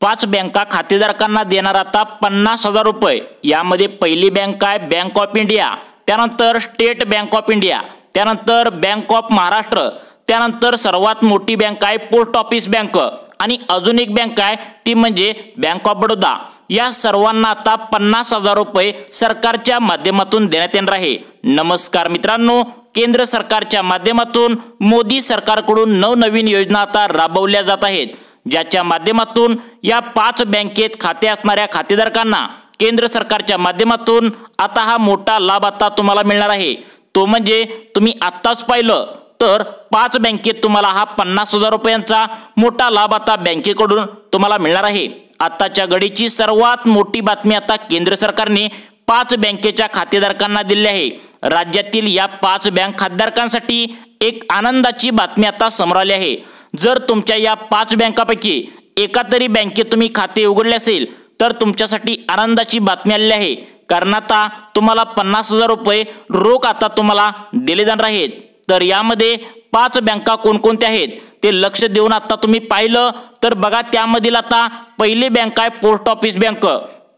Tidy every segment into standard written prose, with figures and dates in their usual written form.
5 बँका खातेदारांना देणार आता 50,000 रुपये। यामध्ये पहिली बँक आहे बँक ऑफ इंडिया, त्यानंतर स्टेट बँक ऑफ इंडिया, त्यानंतर बँक ऑफ महाराष्ट्र, त्यानंतर सर्वात मोठी बँक आहे पोस्ट ऑफिस बँक आणि अजून एक बँक आहे ती म्हणजे बँक ऑफ बडोदा। या सर्वांना आता 50,000 रुपये सरकारच्या माध्यमातून देण्यात येणार आहे। नमस्कार मित्रांनो, केंद्र सरकारच्या माध्यमातून मोदी सरकारकडून नवनवीन योजना आता राबवल्या जात आहेत, ज्याच्या माध्यमातून या 5 बँकेत खाते असणाऱ्या खातेदारांना केंद्र सरकारच्या माध्यमातून आता हा मोठा लाभ आता तुम्हाला मिळणार आहे। तो म्हणजे तुम्ही आत्ताच पाहिलं तर 5 बँकेत तुम्हाला हा 50,000 रुपयांचा मोठा लाभ आता बँकेकडून तुम्हाला मिळणार आहे। आताच्या घडीची सर्वात मोठी बातमी आता केंद्र सरकारने 5 बँकेच्या खातेदारांना दिली आहे। राज्यातील या 5 बँक खातेदारांसाठी एक आनंदाची बातमी आता समोर आली आहे। जर तुमच्या या 5 बँकापैकी एका तरी बँकेत तुम्ही खाते उघडले असेल तर तुमच्यासाठी आनंदाची बातमी आलेली आहे, कारण आता तुम्हाला 50,000 रुपये रोख आता तुम्हाला दिले जाणार आहेत। तर यामध्ये 5 बँका कोणकोणत्या आहेत ते लक्ष देऊन आता तुम्ही पाहिलं तर बघा, त्यामधील आता पहिली बँक आहे पोस्ट ऑफिस बँक,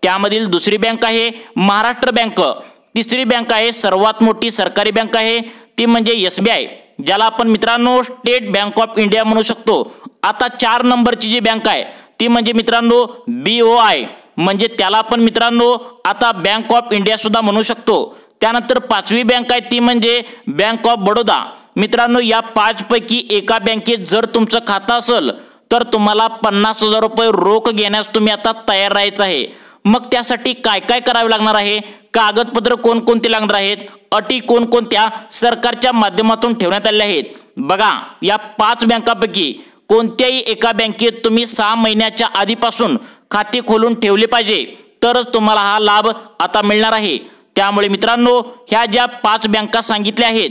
त्यामधील दुसरी बँक आहे महाराष्ट्र बँक, तिसरी बँक आहे सर्वात मोठी सरकारी बँक आहे ती म्हणजे SBI, ज्याला आपण मित्रांनो स्टेट बँक ऑफ इंडिया म्हणू शकतो। आता 4 नंबरची जी बँक आहे ती म्हणजे मित्रांनो BOI, म्हणजे त्याला आपण मित्रांनो आता बँक ऑफ इंडिया सुद्धा म्हणू शकतो। त्यानंतर 5वी बँक आहे ती म्हणजे बँक ऑफ बडोदा। मित्रांनो, या 5 पैकी एका बँकेत जर तुमचं खातं असेल तर तुम्हाला 50,000 रुपये रोख घेण्यास तुम्ही आता तयार राहायचं आहे। मग त्यासाठी काय काय करावे लागणार आहे, कागदपत्र कोणकोणते लागणार आहेत, अटी कोणकोणत्या सरकारच्या माध्यमातून ठेवण्यात आल्या आहेत। बघा, या 5 बँकांपैकी कोणत्याही एका बँकेत तुम्ही 6 महिन्याच्या आधीपासून खाते खोलून ठेवले पाहिजे, तरच तुम्हाला हा लाभ आता मिळणार आहे। त्यामुळे मित्रांनो, ह्या ज्या 5 बँका सांगितल्या आहेत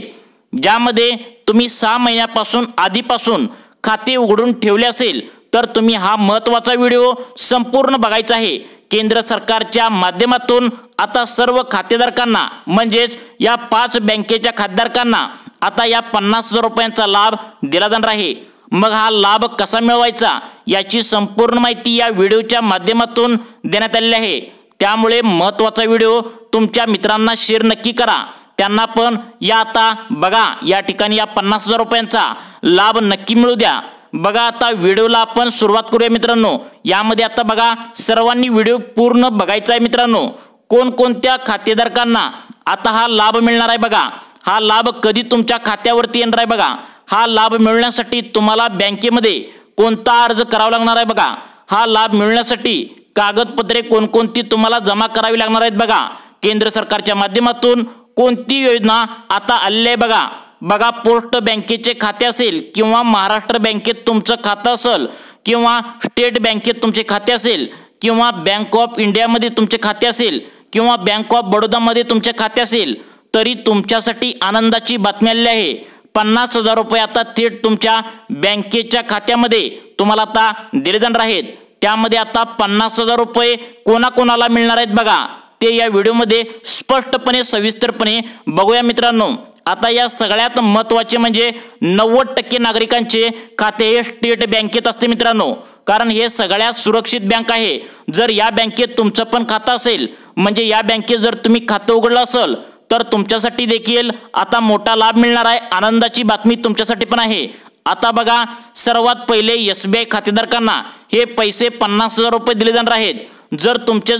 ज्यामध्ये तुम्ही 6 महिन्यापासून आधीपासून खाते उघडून ठेवले असेल तर तुम्ही हा महत्त्वाचा व्हिडिओ संपूर्ण बघायचा आहे। केंद्र सरकारच्या माध्यमातून आता सर्व खातेदारांना म्हणजेच या 5 बँकेच्या खातेदारांना आता या 50,000 रुपयांचा लाभ दिला जाणार आहे। मग हा लाभ कसा मिळवायचा याची संपूर्ण माहिती या व्हिडिओच्या माध्यमातून देण्यात आलेली आहे। त्यामुळे महत्त्वाचा व्हिडिओ तुमच्या मित्रांना शेअर नक्की करा, त्यांना पण या आता बघा या ठिकाणी या 50,000 रुपयांचा लाभ नक्की मिळू द्या। बघा, आता व्हिडिओला आपण सुरुवात करूया मित्रांनो। यामध्ये आता बघा, सर्वांनी व्हिडिओ पूर्ण बघायचा आहे मित्रांनो। कोणकोणत्या खातेदारांना आता हा लाभ मिळणार आहे बघा, हा लाभ कधी तुमच्या खात्यावरती येणार आहे बघा। हा लाभ मिळण्यासाठी तुम्हाला बँकेमध्ये कोणता अर्ज करावा लागणार आहे बघा, हा लाभ मिळण्यासाठी कागदपत्रे कोणकोणती तुम्हाला जमा करावी लागणार आहेत बघा। केंद्र सरकारच्या माध्यमातून कोणती योजना आता आलेली आहे बघा। बघा, पोस्ट बँकेचे खाते असेल किंवा महाराष्ट्र बँकेत तुमचं खातं असेल किंवा स्टेट बँकेत तुमचे खाते असेल किंवा बँक ऑफ इंडियामध्ये तुमचे खाते असेल किंवा बँक ऑफ बडोदामध्ये तुमचे खाते असेल, तरी तुमच्यासाठी आनंदाची बातमी आलेली आहे। 50,000 रुपये आता थेट तुमच्या बँकेच्या खात्यामध्ये तुम्हाला आता दिले जाणार आहेत। त्यामध्ये आता 50,000 रुपये कोणाकोणाला मिळणार आहेत बघा, ते या व्हिडिओमध्ये स्पष्टपणे सविस्तरपणे बघूया मित्रांनो। आता या सगळ्यात महत्त्वाचे म्हणजे 90% नागरिकांचे खाते हे स्टेट बँकेत असते मित्रांनो, कारण हे सगळ्यात सुरक्षित बँक आहे। जर या बँकेत तुमचं पण खातं असेल म्हणजे या बँकेत जर तुम्ही खातं उघडलं असेल तर तुमच्यासाठी देखील आता मोठा लाभ मिळणार आहे। आनंदाची बातमी तुमच्यासाठी पण आहे। आता बघा, सर्वात पहिले SBI खातेदारांना हे पैसे 50,000 रुपये दिले जाणार आहेत। जर तुमचे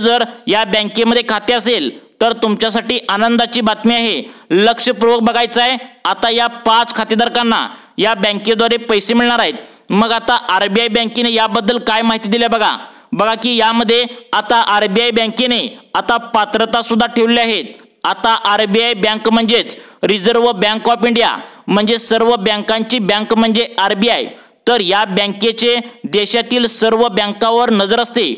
या बँकेमध्ये खाते असेल तर तुमच्यासाठी आनंदाची बातमी आहे, लक्षपूर्वक बघायचं आहे। आता या 5 खातेदारांना या बँकेद्वारे पैसे मिळणार आहेत। मग आता RBI बँकेने याबद्दल काय माहिती दिली बघा। बघा की यामध्ये आता RBI बँकेने आता पात्रता सुद्धा ठेवली आहेत। आता RBI बँक म्हणजेच रिझर्व्ह बँक ऑफ इंडिया, म्हणजे सर्व बँकांची बँक म्हणजे RBI। तर या बँकेचे देशातील सर्व बँकांवर नजर असते।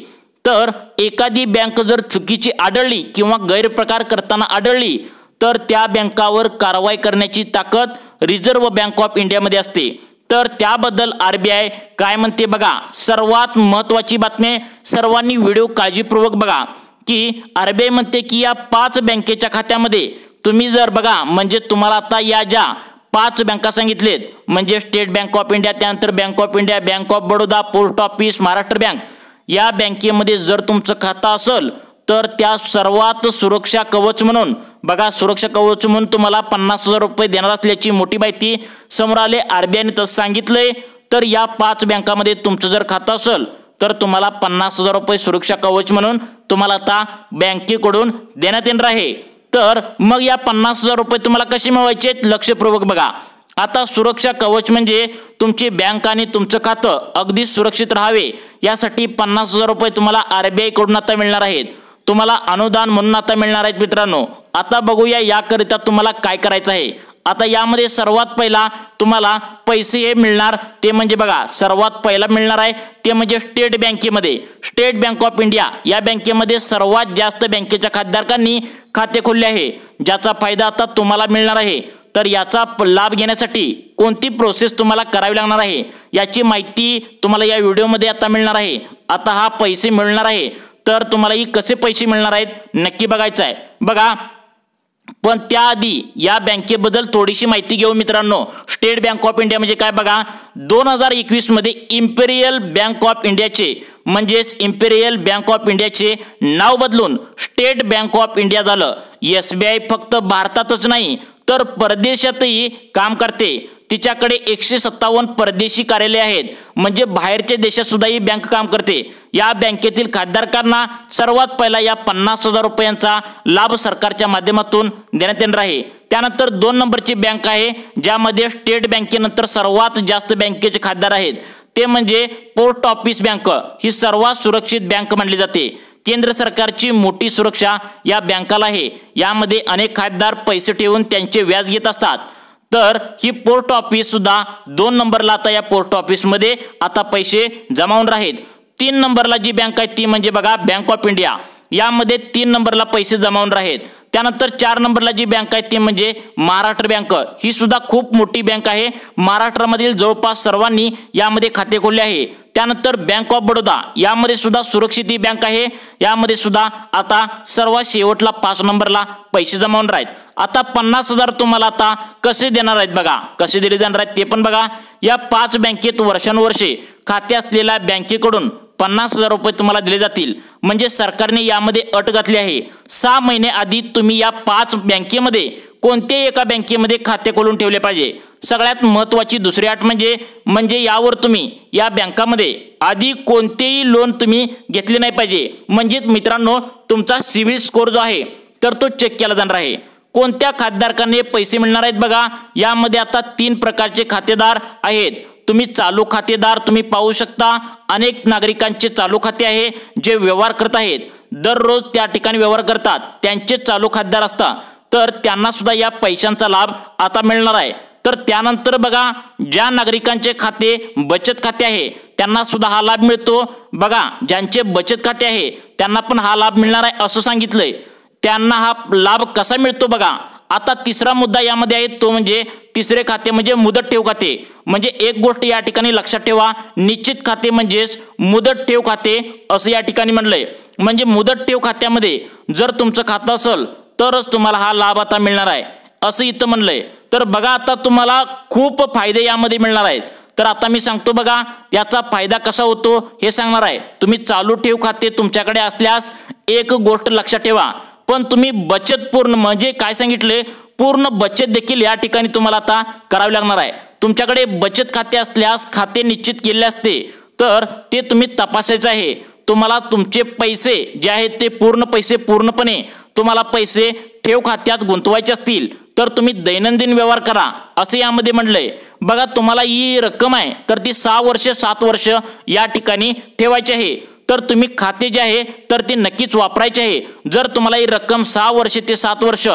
तर एखादी बँक जर चुकीची आढळली किंवा गैरप्रकार करताना आढळली तर त्या बँकावर कारवाई करण्याची ताकद रिझर्व्ह बँक ऑफ इंडियामध्ये असते। तर त्याबद्दल RBI काय म्हणते बघा। सर्वात महत्त्वाची बातमी, सर्वांनी व्हिडिओ काळजीपूर्वक बघा की RBI म्हणते की या 5 बँकेच्या खात्यामध्ये तुम्ही जर बघा, म्हणजे तुम्हाला आता या ज्या 5 बँका सांगितलेत म्हणजे स्टेट बँक ऑफ इंडिया, त्यानंतर bank of India, bank of Baroda, post office, Maharashtra bank, या बँकेमध्ये जर तुमचं खातं असेल तर त्या सर्वात सुरक्षा कवच म्हणून बघा, सुरक्षा कवच म्हणून तुम्हाला 50,000 रुपये देणार असल्याची मोठी माहिती समोर आले। आरबीआयने तसं सांगितलंय। तर या 5 बँकामध्ये तुमचं जर खातं असेल तर तुम्हाला 50,000 रुपये सुरक्षा कवच म्हणून तुम्हाला आता बँकेकडून देण्यात येणार आहे। तर मग या 50,000 रुपये तुम्हाला कसे मिळवायचे लक्षपूर्वक बघा। आता सुरक्षा कवच म्हणजे तुमची बँक आणि तुमचं खातं अगदी सुरक्षित राहावे यासाठी 50,000 रुपये तुम्हाला आरबीआय कडून आता मिळणार आहेत। तुम्हाला अनुदान म्हणून आता मिळणार आहेत मित्रांनो। आता बघूया याकरिता तुम्हाला काय करायचं आहे। आता यामध्ये सर्वात पहिला तुम्हाला पैसे हे मिळणार ते म्हणजे बघा, सर्वात पहिला मिळणार आहे ते म्हणजे स्टेट बँकेमध्ये, स्टेट बँक ऑफ इंडिया या बँकेमध्ये सर्वात जास्त बँकेच्या खातेधारकांनी खाते खोलले आहे, ज्याचा फायदा आता तुम्हाला मिळणार आहे। तर याचा लाभ घेण्यासाठी कोणती प्रोसेस तुम्हाला करावी लागणार आहे याची माहिती तुम्हाला या व्हिडिओमध्ये आता मिळणार आहे। आता हा पैसे मिळणार आहे तर तुम्हाला ही कसे पैसे मिळणार आहेत नक्की बघायचं आहे बघा। पण त्याआधी या बँकेबद्दल थोडीशी माहिती घेऊ मित्रांनो। स्टेट बँक ऑफ इंडिया म्हणजे काय बघा, 2021 मध्ये इम्पेरियल बँक ऑफ इंडियाचे म्हणजेच इम्पेरियल बँक ऑफ इंडियाचे नाव बदलून स्टेट बँक ऑफ इंडिया झालं। एसबीआय फक्त भारतातच नाही तर परदेशातही काम करते। तिच्याकडे 157 परदेशी कार्यालय आहेत, म्हणजे बाहेरच्या देशात सुद्धा ही बँक काम करते। या बँकेतील खातेधारकांना सर्वात पहिला या 50,000 रुपयांचा लाभ सरकारच्या माध्यमातून देण्यात येणार आहे। त्यानंतर 2 नंबरची बँक आहे ज्यामध्ये स्टेट बँकेनंतर सर्वात जास्त बँकेचे खातेदार आहेत ते म्हणजे पोस्ट ऑफिस बँक। ही सर्वात सुरक्षित बँक मानली जाते। केंद्र सरकारची मोठी सुरक्षा या बँकाला आहे। यामध्ये अनेक खातेदार पैसे ठेवून त्यांचे व्याज घेत असतात। तर ही पोस्ट ऑफिस सुद्धा 2 नंबरला आता या पोस्ट ऑफिस मध्ये आता पैसे जमा होणार आहेत। 3 नंबरला जी बँक आहे ती म्हणजे बघा बँक ऑफ इंडिया, यामध्ये 3 नंबरला पैसे जमा होणार आहेत। त्यानंतर 4 नंबरला जी बँक आहे ती म्हणजे महाराष्ट्र बँक। ही सुद्धा खूप मोठी बँक आहे, महाराष्ट्रामधील जवळपास सर्वांनी यामध्ये खाते खोलले आहे। त्यानंतर बँक ऑफ बडोदा, यामध्ये सुद्धा सुरक्षित ही बँक आहे। यामध्ये सुद्धा आता सर्वात शेवटला 5 नंबरला पैसे जमा होणार आहेत। आता 50,000 तुम्हाला आता कसे देणार आहेत बघा, कसे दिले जाणार आहेत ते पण बघा। या 5 बँकेत वर्षानुवर्षे खाते असलेल्या बँकेकडून 50,000 रुपये तुम्हाला दिले जातील। म्हणजे सरकारने यामध्ये अट घातली आहे, 6 महिने आधी तुम्ही या 5 बँकेमध्ये कोणत्याही एका बँकेमध्ये खाते खोलून ठेवले पाहिजे। सगळ्यात महत्त्वाची दुसरी अट म्हणजे यावर तुम्ही या बँकामध्ये आधी कोणतेही लोन तुम्ही घेतले नाही पाहिजे। म्हणजे मित्रांनो तुमचा सिबिल स्कोर जो आहे तर तो चेक केला जाणार आहे। कोणत्या खातेदारकांना पैसे मिळणार आहेत बघा, यामध्ये आता 3 प्रकारचे खातेदार आहेत। तुम्ही चालू खातेदार तुम्ही पाहू शकता, अनेक नागरिकांचे चालू खाते आहे जे व्यवहार करत आहेत, दररोज त्या ठिकाणी व्यवहार करतात, त्यांचे चालू खातेदार असतात, तर त्यांना सुद्धा या पैशांचा लाभ आता मिळणार आहे। तर त्यानंतर बघा, ज्या नागरिकांचे खाते बचत खाते आहे त्यांना सुद्धा हा लाभ मिळतो बघा। ज्यांचे बचत खाते आहे त्यांना पण हा लाभ मिळणार आहे असं सांगितलंय। त्यांना हा लाभ कसा मिळतो बघा। आता तिसरा मुद्दा यामध्ये आहे तो म्हणजे तिसरे खाते म्हणजे मुदत ठेव खाते। म्हणजे एक गोष्ट या ठिकाणी लक्षात ठेवा, निश्चित खाते म्हणजेच मुदत ठेव खाते असं या ठिकाणी म्हणलंय। म्हणजे मुदत ठेव खात्यामध्ये जर तुमचं खातं असेल तरच तुम्हाला हा लाभ आता मिळणार आहे असं इथं म्हणलंय। तर बघा आता तुम्हाला खूप फायदे यामध्ये मिळणार आहेत। तर आता मी सांगतो बघा याचा फायदा कसा होतो हे सांगणार आहे। तुम्ही चालू ठेव खाते तुमच्याकडे असल्यास एक गोष्ट लक्षात ठेवा, पण तुम्ही बचत पूर्ण म्हणजे काय सांगितले, पूर्ण बचत देखील या ठिकाणी तुम्हाला आता करावी लागणार आहे। तुमच्याकडे बचत खाते असल्यास खाते निश्चित केले असते तर ते तुम्ही तपासायचं आहे। तुम्हाला तुमचे पैसे जे आहेत ते पूर्णपणे तुम्हाला पैसे ठेव खात्यात गुंतवायचे असतील तर तुम्ही दैनंदिन व्यवहार करा असे यामध्ये म्हणलंय बघा। तुम्हाला ही रक्कम आहे तर ती 6 वर्ष 7 वर्ष या ठिकाणी ठेवायची आहे। तर तुम्ही खाते जे आहे तर ते नक्कीच वापरायचे आहे। जर तुम्हाला ही रक्कम 6 वर्ष ते 7 वर्ष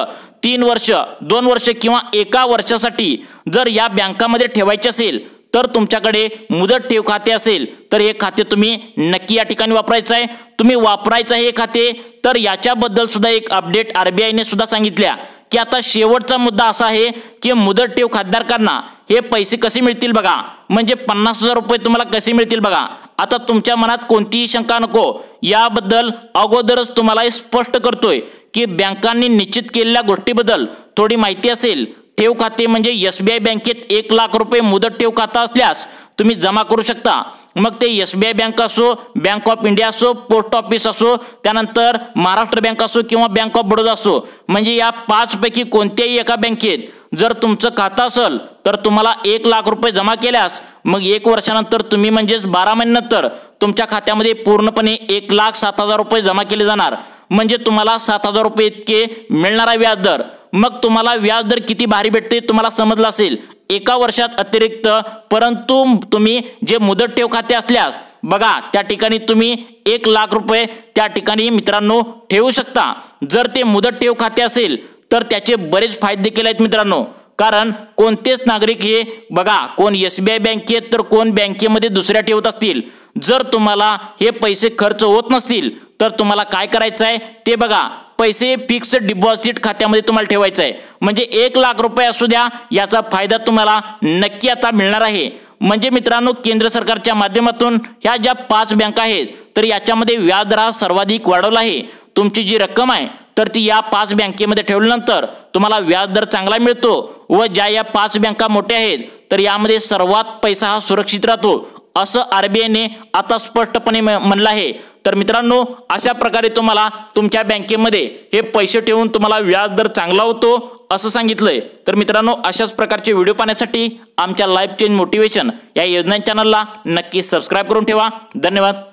3 वर्ष 2 वर्ष किंवा 1 वर्षासाठी जर या बँकामध्ये ठेवायचे असेल तर तुमच्याकडे मुदत ठेव खाते असेल तर हे खाते तुम्ही नक्की या ठिकाणी वापरायचं आहे। तुम्ही वापरायचं हे खाते। तर याच्याबद्दल सुद्धा एक अपडेट आरबीआयने सुद्धा सांगितल्या की आता शेवटचा मुद्दा असा आहे की मुदत ठेव खातेदारांना हे पैसे कसे मिळतील बघा। म्हणजे 50,000 रुपये तुम्हाला कसे मिळतील बघा। आता तुमच्या मनात कोणतीही शंका नको, याबद्दल अगोदरच तुम्हाला स्पष्ट करतोय की बँकांनी निश्चित केलेल्या गोष्टीबद्दल थोडी माहिती असेल, ठेव खाते म्हणजे SBI बँकेत 1 लाख रुपये मुदत ठेव खाता असल्यास तुम्ही जमा करू शकता। मग ते SBI बँक असो, बँक ऑफ इंडिया असो, पोस्ट ऑफिस असो, त्यानंतर महाराष्ट्र बँक असो किंवा बँक ऑफ बडोदा असो, म्हणजे या 5 पैकी कोणत्याही एका बँकेत जर तुमचं खातं असेल तर तुम्हाला 1 लाख रुपये जमा केल्यास मग 1 वर्षानंतर तुम्ही म्हणजेच 12 महिन्यानंतर तुमच्या खात्यामध्ये पूर्णपणे 1,07,000 रुपये जमा केले जाणार। म्हणजे तुम्हाला 7,000 रुपये इतके मिळणारा व्याजदर। मग तुम्हाला व्याजदर किती भारी भेटते तुम्हाला समजलं असेल। एका वर्षात अतिरिक्त, परंतु तुम्ही जे मुदत ठेव खाते असल्यास बघा त्या ठिकाणी तुम्ही 1 लाख रुपये त्या ठिकाणी मित्रांनो ठेवू शकता। जर ते मुदत ठेव खाते असेल तर त्याचे बरेच फायदे देखील आहेत मित्रांनो। कारण कोणतेच नागरिक हे बघा कोण SBI बँकेत तर कोण बँकेमध्ये दुसऱ्या ठेवत असतील, जर तुम्हाला हे पैसे खर्च होत नसतील तर तुम्हाला काय करायचं आहे ते बघा, पैसे फिक्स्ड डिपॉझिट खात्यामध्ये तुम्हाला ठेवायचं आहे। म्हणजे 1 लाख रुपये असू द्या, याचा फायदा तुम्हाला नक्की आता मिळणार आहे। म्हणजे मित्रांनो केंद्र सरकारच्या माध्यमातून ह्या ज्या 5 बँका आहेत तर याच्यामध्ये व्याजदर हा सर्वाधिक वाढवला आहे। तुमची जी रक्कम आहे तर ती या 5 बँकेमध्ये ठेवल्यानंतर तुम्हाला व्याजदर चांगला मिळतो व ज्या या 5 बँका मोठ्या आहेत तर यामध्ये सर्वात पैसा हा सुरक्षित राहतो असं RBI ने आता स्पष्टपणे म्हणलं आहे। तर मित्रांनो अशा प्रकारे तुम्हाला तुमच्या बँकेमध्ये हे पैसे ठेवून तुम्हाला व्याजदर चांगला होतो असं सांगितलंय। तर मित्रांनो अशाच प्रकारचे व्हिडिओ पाहण्यासाठी आमच्या लाईफ चेंज मोटिवेशन या योजना चॅनलला नक्की सबस्क्राइब करून ठेवा। धन्यवाद।